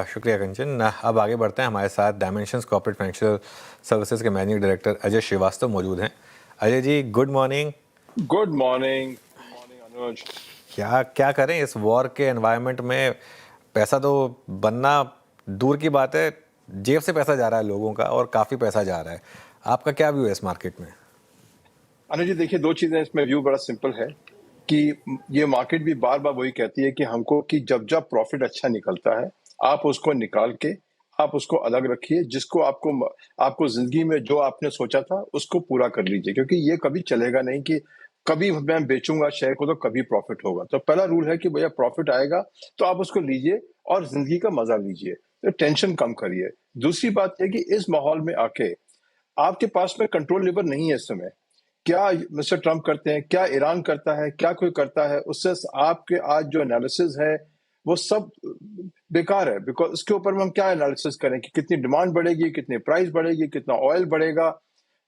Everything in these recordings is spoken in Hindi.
शुक्रिया कंचन। अब आगे बढ़ते हैं। हमारे साथ डायमेंशंस कॉर्पोरेट फाइनेंशियल सर्विसेज के मैनेजिंग डायरेक्टर अजय श्रीवास्तव मौजूद हैं। Ajay ji, good morning. Good morning अनुज। क्या क्या करें इस वॉर के एनवायरनमेंट में? पैसा तो बनना दूर की बात है, जेब से पैसा जा रहा है लोगों का, और काफ़ी पैसा जा रहा है। आपका क्या व्यू है इस मार्केट में? अनुज जी देखिए, दो चीजें इसमें व्यू बड़ा सिंपल है कि ये मार्केट भी बार बार वही कहती है कि हमको कि जब जब प्रॉफिट अच्छा निकलता है आप उसको निकाल के आप उसको अलग रखिए, जिसको आपको आपको जिंदगी में जो आपने सोचा था उसको पूरा कर लीजिए, क्योंकि ये कभी चलेगा नहीं कि कभी मैं बेचूंगा शेयर को तो कभी प्रॉफिट होगा। तो पहला रूल है कि भैया प्रॉफिट आएगा तो आप उसको लीजिए और जिंदगी का मजा लीजिए, तो टेंशन कम करिए। दूसरी बात है कि इस माहौल में आके आपके पास में कंट्रोल लेवर नहीं है इस समय। क्या मिस्टर ट्रम्प करते हैं, क्या ईरान करता है, क्या कोई करता है, उससे आपके आज जो एनालिसिस है वो सब बेकार है। बिकॉज इसके ऊपर हम क्या एनालिसिस करें कि कितनी डिमांड बढ़ेगी, कितनी प्राइस बढ़ेगी, कितना ऑयल बढ़ेगा।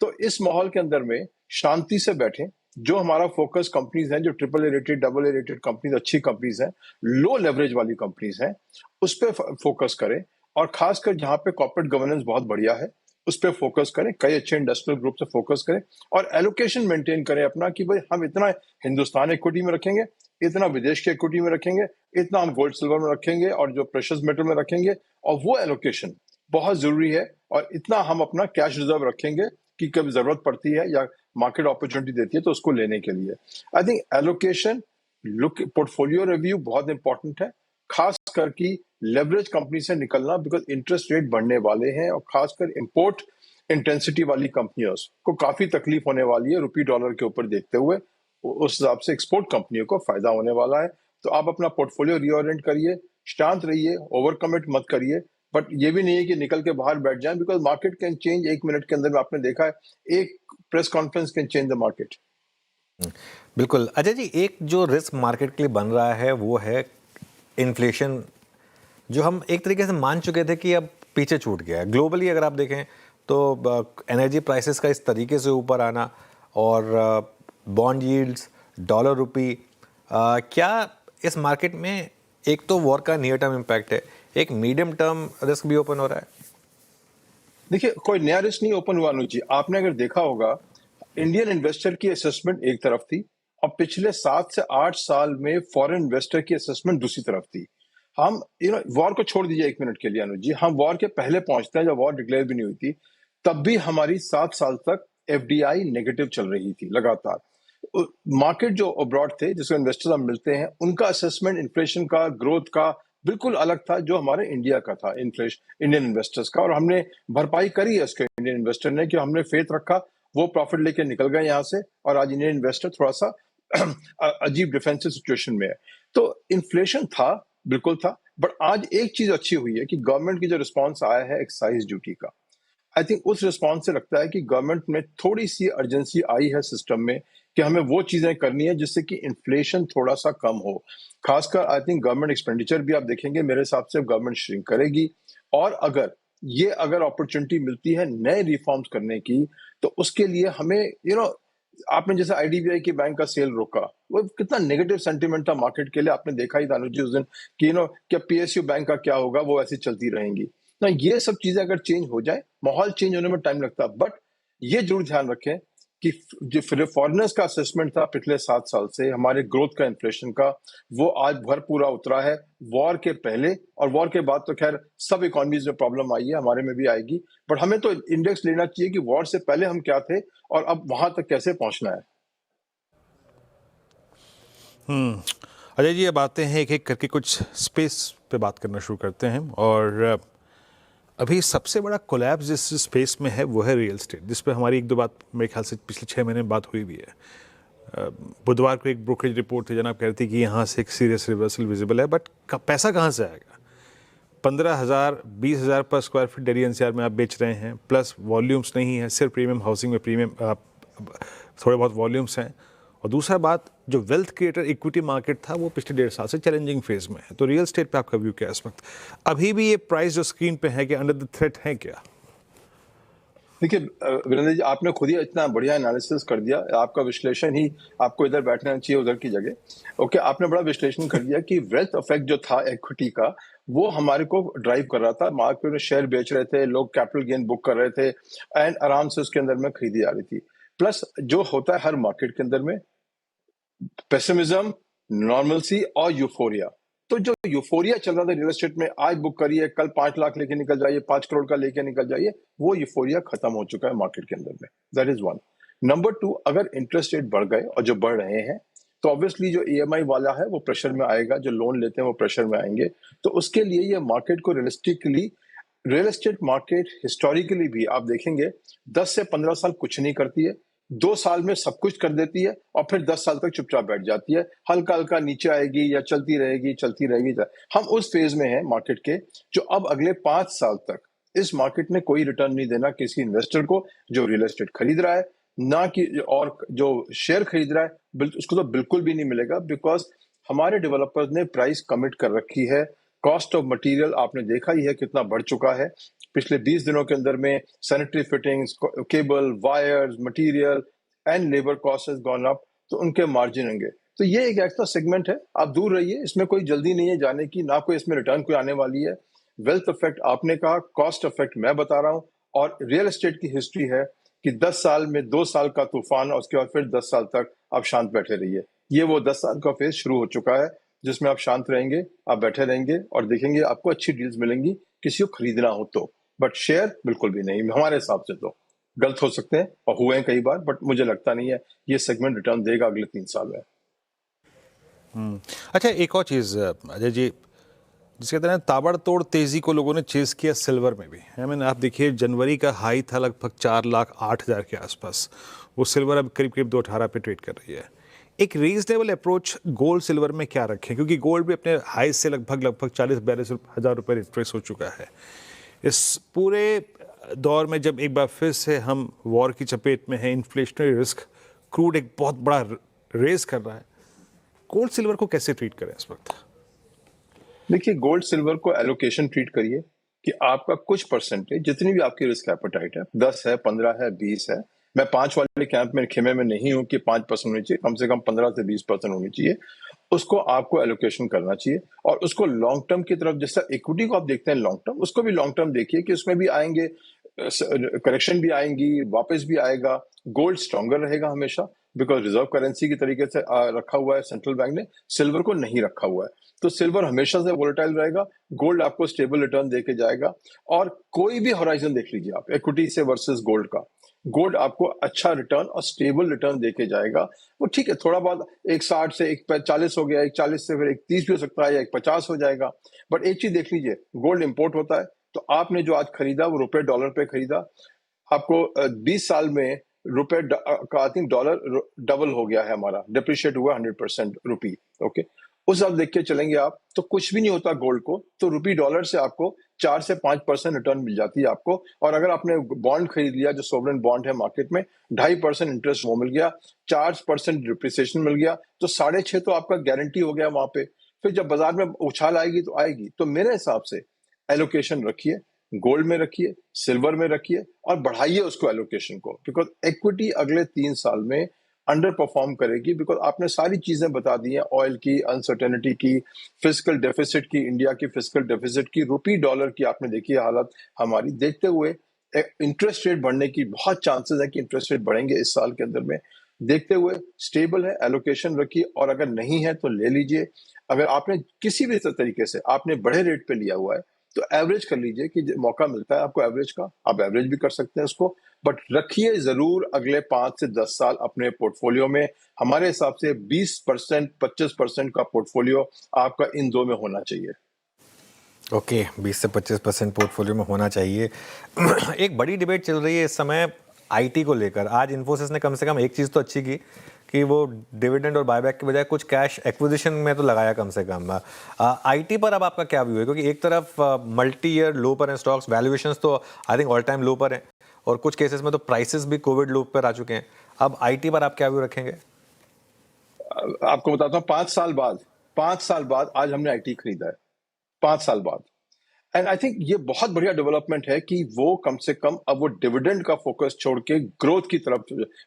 तो इस माहौल के अंदर में शांति से बैठें। जो हमारा फोकस कंपनीज हैं, जो triple A rated, double A rated companies, अच्छी कंपनीज हैं, लो लेवरेज वाली कंपनीज हैं, उस पर फोकस करें। और खासकर जहां पे कॉर्पोरेट गवर्नेंस बहुत बढ़िया है उस पर फोकस करें। कई अच्छे इंडस्ट्रियल ग्रुप से फोकस करें और एलोकेशन मेंटेन करें अपना कि भाई हम इतना हिंदुस्तान इक्विटी में रखेंगे, इतना विदेश के इक्विटी में रखेंगे, इतना हम गोल्ड सिल्वर में रखेंगे और जो प्रेशियस मेटल में रखेंगे। और वो एलोकेशन बहुत जरूरी है। और इतना हम अपना कैश रिजर्व रखेंगे कि कभी जरूरत पड़ती है या मार्केट अपॉर्चुनिटी देती है तो उसको लेने के लिए। I think allocation, look, portfolio review बहुत इंपॉर्टेंट है, खास करके लेवरेज कंपनी से निकलना, बिकॉज इंटरेस्ट रेट बढ़ने वाले हैं और खासकर इंपोर्ट इंटेंसिटी वाली कंपनियों को काफी तकलीफ होने वाली है रुपी डॉलर के ऊपर देखते हुए। उस हिसाब से एक्सपोर्ट कंपनियों को फायदा होने वाला है। तो आप अपना पोर्टफोलियो रीओरिएंट करिए, शांत रहिए, ओवर कमिट मत करिए, बट ये भी नहीं है कि निकल के बाहर बैठ जाएं, because market can change 1 minute के अंदर में। आपने देखा है एक press conference can change the market. बिल्कुल अजय जी, एक जो रिस्क मार्केट के लिए बन रहा है वो है इन्फ्लेशन, जो हम एक तरीके से मान चुके थे कि अब पीछे छूट गया है। ग्लोबली अगर आप देखें तो एनर्जी प्राइसेस का इस तरीके से ऊपर आना और बॉन्ड यील्ड्स, डॉलर रुपी, क्या इस मार्केट में एक तो वॉर का नियर टर्म इम्पैक्ट है, एक मीडियम टर्म रिस्क भी ओपन हो रहा है? देखिए, कोई नया रिस्क नहीं ओपन हुआ अनुज जी। आपने अगर देखा होगा, इंडियन इन्वेस्टर की असेसमेंट एक तरफ थी और पिछले 7 से 8 साल में फॉरेन इन्वेस्टर की असेसमेंट दूसरी तरफ थी। हम वॉर को छोड़ दीजिए 1 मिनट के लिए अनुज जी, हम वॉर के पहले पहुंचते हैं, जब वॉर डिक्लेयर भी नहीं हुई थी, तब भी हमारी 7 साल तक एफडीआई नेगेटिव चल रही थी लगातार। मार्केट जो अब्रॉड थे, जिसको इन्वेस्टर्स हम मिलते हैं, उनका असेसमेंट इन्फ्लेशन का, ग्रोथ का बिल्कुल अलग था जो हमारे इंडिया का था, इन्फ्लेशन इंडियन इन्वेस्टर्स का। और हमने भरपाई करी है उसके, इंडियन इन्वेस्टर ने, कि हमने फेथ रखा, वो प्रॉफिट लेके निकल गए यहाँ से। और आज इंडियन इन्वेस्टर थोड़ा सा अजीब डिफेंसिव सिचुएशन में है। तो इन्फ्लेशन था, बिल्कुल था, बट आज एक चीज अच्छी हुई है कि गवर्नमेंट की जो रिस्पॉन्स आया है एक्साइज ड्यूटी का, आई थिंक उस रिस्पॉन्स से लगता है कि गवर्नमेंट में थोड़ी सी अर्जेंसी आई है सिस्टम में कि हमें वो चीजें करनी है जिससे कि इन्फ्लेशन थोड़ा सा कम हो। खासकर आई थिंक गवर्नमेंट एक्सपेंडिचर भी आप देखेंगे, मेरे हिसाब से गवर्नमेंट श्रिंक करेगी। और अगर अपॉर्चुनिटी मिलती है नए रिफॉर्म्स करने की, तो उसके लिए हमें आपने जैसे आईडीबीआई की बैंक का सेल रोका, वो कितना नेगेटिव सेंटिमेंट था मार्केट के लिए, आपने देखा ही था अनुज जी उस दिन कि क्या पीएसयू बैंक का क्या होगा, वो ऐसी चलती रहेंगी ना। ये सब चीजें अगर चेंज हो जाए, माहौल चेंज होने में टाइम लगता है, बट ये जरूर ध्यान रखें कि जो फॉरेनर्स का असेसमेंट था पिछले 7 साल से हमारे ग्रोथ का, इन्फ्लेशन का, वो आज भर पूरा उतरा है। वॉर के पहले और वॉर के बाद तो खैर सब इकोनॉमीज में प्रॉब्लम आई है, हमारे में भी आएगी, बट हमें तो इंडेक्स लेना चाहिए कि वॉर से पहले हम क्या थे और अब वहां तक कैसे पहुंचना है। अजय जी, अब आते हैं एक एक करके कुछ स्पेस पे बात करना शुरू करते हैं। और अभी सबसे बड़ा कोलैप्स जिस स्पेस में है वो है रियल एस्टेट, जिस पे हमारी एक दो बात मेरे ख्याल से पिछले 6 महीने में बात हुई भी है। बुधवार को एक ब्रोकरेज रिपोर्ट थी जनाब, कहती कि यहाँ से एक सीरियस रिवर्सल विजिबल है, बट पैसा कहाँ से आएगा? 15,000 20,000 पर स्क्वायर फीट दिल्ली एनसीआर में आप बेच रहे हैं, प्लस वॉल्यूम्स नहीं है, सिर्फ प्रीमियम हाउसिंग में प्रीमियम थोड़े बहुत वॉल्यूम्स हैं। और दूसरा बात, जो वेल्थ क्रिएटर इक्विटी मार्केट था वो पिछले 1.5 साल से चैलेंजिंग फेज में है। तो रियल एस्टेट पे आपका व्यू क्या है इस वक्त? अभी भी ये प्राइस जो स्क्रीन पे है कि अंडर द थ्रेट है क्या? देखिए वीरेंद्र जी, आपने खुद ही इतना बढ़िया एनालिसिस कर दिया, आपका विश्लेषण ही आपको इधर बैठना चाहिए उधर की जगह। ओके, आपने बड़ा विश्लेषण कर दिया कि वेल्थ इफेक्ट जो था इक्विटी का, वो हमारे को ड्राइव कर रहा था। मार्केट में शेयर बेच रहे थे, लोग कैपिटल गेन बुक कर रहे थे एंड आराम से उसके अंदर में खरीदी जा रही थी। प्लस जो होता है हर मार्केट के अंदर में, पेसिमिज्म, नॉर्मलसी और यूफोरिया। तो जो यूफोरिया चल रहा था रियल एस्टेट में, आज बुक करिए, कल 5 लाख लेके निकल जाइए, 5 करोड़ का लेके निकल जाइए, वो यूफोरिया खत्म हो चुका है मार्केट के अंदर में। That is one. नंबर 2, अगर इंटरेस्ट रेट बढ़ गए और जो बढ़ रहे हैं, तो ऑब्वियसली जो ईएमआई वाला है वो प्रेशर में आएगा, जो लोन लेते हैं वो प्रेशर में आएंगे। तो उसके लिए ये मार्केट को realistically, real estate market historically भी आप देखेंगे 10 से 15 साल कुछ नहीं करती है, 2 साल में सब कुछ कर देती है और फिर 10 साल तक चुपचाप बैठ जाती है, हल्का हल्का नीचे आएगी या चलती रहेगी चलती रहेगी। हम उस फेज में हैं मार्केट के, जो अब अगले 5 साल तक इस मार्केट में कोई रिटर्न नहीं देना किसी इन्वेस्टर को जो रियल एस्टेट खरीद रहा है, ना कि और जो शेयर खरीद रहा है उसको तो बिल्कुल भी नहीं मिलेगा। बिकॉज हमारे डेवलपर्स ने प्राइस कमिट कर रखी है। कॉस्ट ऑफ मटेरियल आपने देखा ही है कितना बढ़ चुका है पिछले 20 दिनों के अंदर में। Sanitary fittings, cable, wires, material and labour cost has gone up, तो उनके मार्जिन होंगे। तो ये एक ऐसा सेगमेंट है, आप दूर रहिए, इसमें कोई जल्दी नहीं है जाने की, ना कोई इसमें रिटर्न कोई आने वाली है। वेल्थ इफेक्ट आपने कहा, कॉस्ट इफेक्ट मैं बता रहा हूं, और रियल एस्टेट की हिस्ट्री है कि 10 साल में 2 साल का तूफान और उसके बाद फिर 10 साल तक आप शांत बैठे रहिए। ये वो 10 साल का फेज शुरू हो चुका है जिसमें आप शांत रहेंगे, आप बैठे रहेंगे और देखेंगे आपको अच्छी डील्स मिलेंगी किसी को खरीदना हो तो। बट शेयर बिल्कुल भी नहीं, हमारे हिसाब से तो गलत हो सकते हैं और हुए हैं कई बार, बट मुझे लगता नहीं है ये सेगमेंट रिटर्न देगा अगले 3 साल में। अच्छा, एक और चीज़ अजय जी, जिसके कहते हैं ताबड़तोड़ तेजी को लोगों ने चेस किया सिल्वर में भी। आई मीन आप देखिए, जनवरी का हाई था लगभग 4,08,000 के आसपास, वो सिल्वर अब करीब करीब 218 पे ट्रेड कर रही है। एक रीजनेबल अप्रोच गोल्ड सिल्वर में क्या रखें, क्योंकि गोल्ड भी अपने हाई से लगभग 40-42 हज़ार रुपये रिट्रेस हो चुका है। इस पूरे दौर में जब एक बार फिर से हम वॉर की चपेट में हैं, इन्फ्लेशनरी रिस्क, क्रूड एक बहुत बड़ा रेस कर रहा है, गोल्ड सिल्वर को कैसे ट्रीट करें इस वक्त? देखिए, गोल्ड सिल्वर को एलोकेशन ट्रीट करिए कि आपका कुछ परसेंटेज, जितनी भी आपकी रिस्क एपेटाइट है, 10 है, 15 है, 20 है, मैं 5 वाले कैंप में खेमे में नहीं हूं कि 5% होनी चाहिए, कम से कम 15 से 20% होनी चाहिए, उसको आपको एलोकेशन करना चाहिए। और उसको लॉन्ग टर्म की तरफ, जैसा इक्विटी को आप देखते हैं लॉन्ग टर्म, उसको भी लॉन्ग टर्म देखिए कि उसमें भी आएंगे करेक्शन, भी आएंगी, वापस भी आएगा। गोल्ड स्ट्रॉन्गर रहेगा हमेशा, बिकॉज रिजर्व करेंसी की तरीके से रखा हुआ है सेंट्रल बैंक ने, सिल्वर को नहीं रखा हुआ है। तो सिल्वर हमेशा से वोलेटाइल रहेगा, गोल्ड आपको स्टेबल रिटर्न देके जाएगा। और कोई भी होराइजन देख लीजिए आप इक्विटी से वर्सेस गोल्ड का, गोल्ड आपको अच्छा रिटर्न और स्टेबल रिटर्न देके जाएगा। वो ठीक है, थोड़ा बहुत 1.60 से 1.40 हो गया, 1.40 से फिर 1.30 भी हो सकता है, या 1.50 हो जाएगा। बट एक चीज देख लीजिए, गोल्ड इंपोर्ट होता है, तो आपने जो आज खरीदा वो रुपए डॉलर पे खरीदा, आपको 20 साल में रुपए का आई थिंक डॉलर डबल हो गया है हमारा, डिप्रिशिएट हुआ 100% रुपी। ओके, उस आप देख के चलेंगे आप, तो कुछ भी नहीं होता गोल्ड को, तो रुपी डॉलर से आपको 4 से 5% रिटर्न मिल जाती है आपको। और अगर आपने बॉन्ड खरीद लिया, जो सोवरेन बॉन्ड है मार्केट में, 2.5% इंटरेस्ट वो मिल गया, 4% डिप्रिसिएशन मिल गया, तो 6.5 तो आपका गारंटी हो गया वहां पे। फिर जब बाजार में उछाल आएगी तो आएगी। तो मेरे हिसाब से एलोकेशन रखिए, गोल्ड में रखिए, सिल्वर में रखिए, और बढ़ाइए उसको एलोकेशन को, बिकॉज इक्विटी अगले 3 साल में अंडर परफॉर्म करेगी। बिकॉज आपने सारी चीजें बता दी हैं, ऑयल की अनसर्टेनिटी की, फिजिकल डेफिसिट की, इंडिया की फिजिकल डेफिसिट की, रुपी डॉलर की आपने देखी है हालत हमारी। देखते हुए इंटरेस्ट रेट बढ़ने की बहुत चांसेस है कि इंटरेस्ट रेट बढ़ेंगे इस साल के अंदर में। देखते हुए स्टेबल है, एलोकेशन रखिए, और अगर नहीं है तो ले लीजिए। अगर आपने किसी भी तरीके से आपने बड़े रेट पे लिया हुआ है, तो एवरेज कर लीजिए कि मौका मिलता है आपको एवरेज का, आप एवरेज भी कर सकते हैं उसको। बट रखिए जरूर अगले 5 से 10 साल अपने पोर्टफोलियो में। हमारे हिसाब से 20%, 25% का पोर्टफोलियो आपका इन दो में होना चाहिए। ओके, 20 से 25% पोर्टफोलियो में होना चाहिए। एक बड़ी डिबेट चल रही है इस समय आईटी को लेकर। आज इन्फोसिस ने कम से कम एक चीज़ तो अच्छी की कि वो डिविडेंड और बायबैक के बजाय कुछ कैश एक्विजिशन में तो लगाया कम से कम। आईटी पर अब आपका क्या व्यू है, क्योंकि एक तरफ मल्टी ईयर लो पर हैं स्टॉक्स, वैल्यूएशंस तो आई थिंक ऑल टाइम लो पर हैं, और कुछ केसेस में तो प्राइसेस भी कोविड लो पर आ चुके हैं। अब आईटी पर आप क्या व्यू रखेंगे? आपको बताता हूँ, 5 साल बाद आज हमने आईटी खरीदा है, 5 साल बाद। एंड आई थिंक ये बहुत बढ़िया डेवलपमेंट है कि वो कम से कम अब वो डिविडेंड का फोकस छोड़ के ग्रोथ की तरफ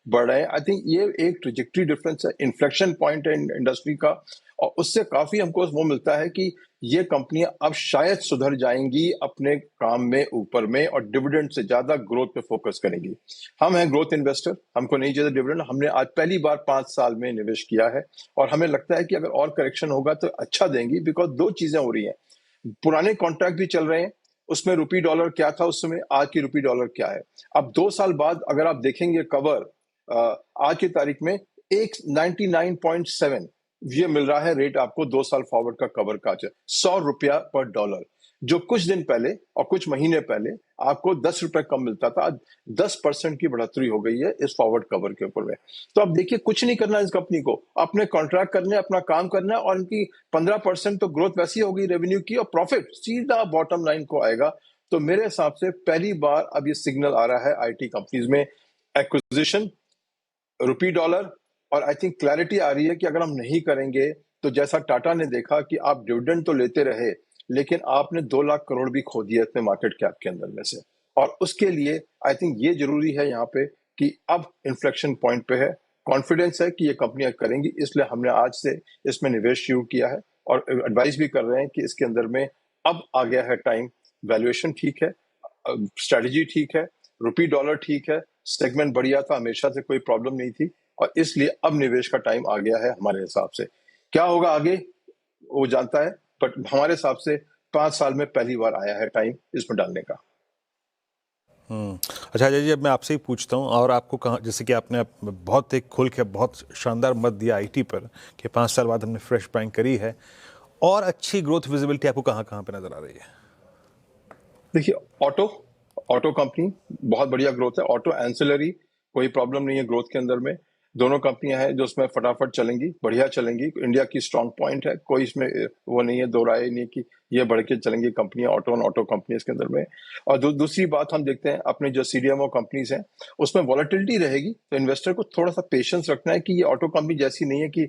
बढ़ रहे हैं। आई थिंक ये एक ट्रेजेक्टरी डिफरेंस है, इन्फ्लेक्शन पॉइंट है इंडस्ट्री का, और उससे काफी हमको वो मिलता है कि ये कंपनियां अब शायद सुधर जाएंगी अपने काम में ऊपर में और डिविडेंड से ज्यादा ग्रोथ पे फोकस करेंगी। हम हैं ग्रोथ इन्वेस्टर, हमको नहीं चाहिए डिविडेंड। हमने आज पहली बार 5 साल में निवेश किया है और हमें लगता है कि अगर और करेक्शन होगा तो अच्छा देंगी, बिकॉज 2 चीजें हो रही हैं। पुराने कॉन्ट्रैक्ट भी चल रहे हैं, उसमें रुपी डॉलर क्या था उस समय, आज की रुपी डॉलर क्या है। अब 2 साल बाद अगर आप देखेंगे कवर आज की तारीख में 99.7 ये मिल रहा है रेट आपको 2 साल फॉरवर्ड का कवर का, 100 रुपया पर डॉलर, जो कुछ दिन पहले और कुछ महीने पहले आपको 10 रुपए कम मिलता था। आज 10% की बढ़ोतरी हो गई है इस फॉरवर्ड कवर के ऊपर में। तो अब देखिए, कुछ नहीं करना है इस कंपनी को, अपने कॉन्ट्रैक्ट करने, अपना काम करना है, और इनकी 15% तो ग्रोथ वैसी होगी रेवेन्यू की, और प्रॉफिट सीधा बॉटम लाइन को आएगा। तो मेरे हिसाब से पहली बार अब ये सिग्नल आ रहा है आईटी कंपनीज में, एक्विजिशन, रुपी डॉलर, और आई थिंक क्लैरिटी आ रही है कि अगर हम नहीं करेंगे तो जैसा टाटा ने देखा कि आप डिविडेंड तो लेते रहे लेकिन आपने 2 लाख करोड़ भी खो दिए अपने मार्केट कैप के अंदर में से। और उसके लिए आई थिंक ये जरूरी है यहाँ पे कि अब इन्फ्लेक्शन पॉइंट पे है, कॉन्फिडेंस है कि ये कंपनियां करेंगी, इसलिए हमने आज से इसमें निवेश शुरू किया है और एडवाइस भी कर रहे हैं कि इसके अंदर में अब आ गया है टाइम। वैल्यूएशन ठीक है, स्ट्रेटजी ठीक है, रुपी डॉलर ठीक है, सेगमेंट बढ़िया था, हमेशा से कोई प्रॉब्लम नहीं थी, और इसलिए अब निवेश का टाइम आ गया है हमारे हिसाब से। क्या होगा आगे वो जानता है, बट हमारे हिसाब से 5 साल में पहली बार आया है टाइम इसमें डालने का। अच्छा अजय जी, अब मैं आपसे ही पूछता हूँ, और आपको कहाँ, जैसे कि आपने बहुत एक खोल के बहुत शानदार मत दिया आईटी पर कि 5 साल बाद हमने फ्रेश बाइंग करी है, और अच्छी ग्रोथ विजिबिलिटी आपको कहाँ कहाँ पे नजर आ रही है? देखिए, ऑटो कंपनी बहुत बढ़िया ग्रोथ है, ऑटो एंसिलरी कोई प्रॉब्लम नहीं है ग्रोथ के अंदर में। दोनों कंपनियां हैं जो उसमें फटाफट चलेंगी, बढ़िया चलेंगी, इंडिया की स्ट्रांग पॉइंट है, कोई इसमें वो नहीं है, दो राय नहीं कि ये बढ़ के चलेंगी कंपनियां ऑटो कंपनीज के अंदर में। और दूसरी बात हम देखते हैं अपने जो सीडीएमओ कंपनीज हैं उसमें वॉलेटिलिटी रहेगी, तो इन्वेस्टर को थोड़ा सा पेशेंस रखना है कि ये ऑटो कंपनी जैसी नहीं है कि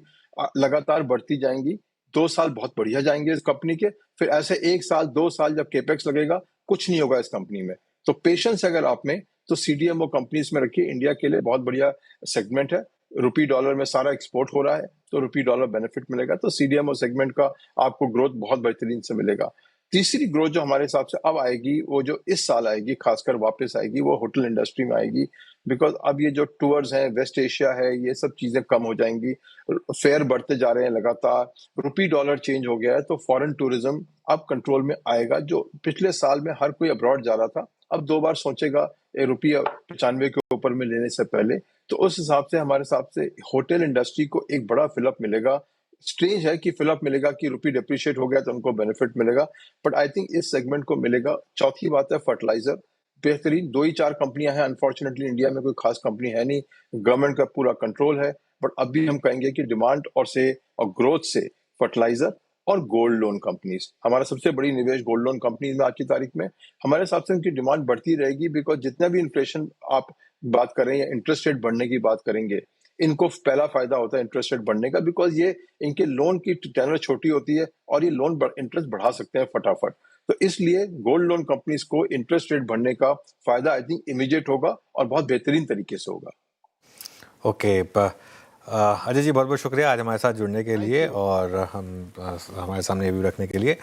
लगातार बढ़ती जाएंगी। 2 साल बहुत बढ़िया जाएंगे इस कंपनी के, फिर ऐसे 1 साल 2 साल जब केपेक्स लगेगा कुछ नहीं होगा इस कंपनी में। तो पेशेंस अगर आप में तो सीडीएमओ कंपनीज में रखिए, इंडिया के लिए बहुत बढ़िया सेगमेंट है, रुपी डॉलर में सारा एक्सपोर्ट हो रहा है तो रुपी डॉलर बेनिफिट मिलेगा, तो सीडीएमओ सेगमेंट का आपको ग्रोथ बहुत बेहतरीन से मिलेगा। तीसरी ग्रोथ जो हमारे हिसाब से अब आएगी, वो जो इस साल आएगी खासकर वापस आएगी, वो होटल इंडस्ट्री में आएगी, बिकॉज अब ये जो टूर्स हैं, वेस्ट एशिया है, ये सब चीजें कम हो जाएंगी, फेयर बढ़ते जा रहे हैं लगातार, रुपी डॉलर चेंज हो गया है, तो फॉरेन टूरिज्म अब कंट्रोल में आएगा। जो पिछले साल में हर कोई अब्रॉड जा रहा था, अब 2 बार सोचेगा रुपया 95 के ऊपर में लेने से पहले। तो उस हिसाब से हमारे हिसाब से होटल इंडस्ट्री को एक बड़ा फिलअप मिलेगा। स्ट्रेंज है कि फिलअप मिलेगा कि रुपी डिप्रिशिएट हो गया तो उनको बेनिफिट मिलेगा, बट आई थिंक इस सेगमेंट को मिलेगा। चौथी बात है फर्टिलाइजर, बेहतरीन 2 ही 4 कंपनियां हैं, अनफॉर्चुनेटली इंडिया में कोई खास कंपनी है नहीं, गवर्नमेंट का पूरा कंट्रोल है, बट अब भी हम कहेंगे कि डिमांड और ग्रोथ से फर्टिलाइजर और गोल्ड लोन कंपनीज हमारा सबसे बड़ी निवेश गोल्ड लोन कंपनीज में आज की तारीख में। हमारे हिसाब से उनकी डिमांड बढ़ती रहेगी, बिकॉज जितना भी इन्फ्लेशन आप बात करें या इंटरेस्ट रेट बढ़ने की बात करेंगे, इनको पहला फायदा होता है इंटरेस्ट रेट बढ़ने का, बिकॉज ये इनके लोन की टेनर छोटी होती है और ये लोन इंटरेस्ट बढ़ा सकते हैं फटाफट। तो इसलिए गोल्ड लोन कंपनीज को इंटरेस्ट रेट बढ़ने का फायदा आई थिंक इमीडिएट होगा और बहुत बेहतरीन तरीके से होगा। ओके, अजय जी बहुत बहुत शुक्रिया आज हमारे साथ जुड़ने के लिए और हम हमारे सामने ये व्यू रखने के लिए।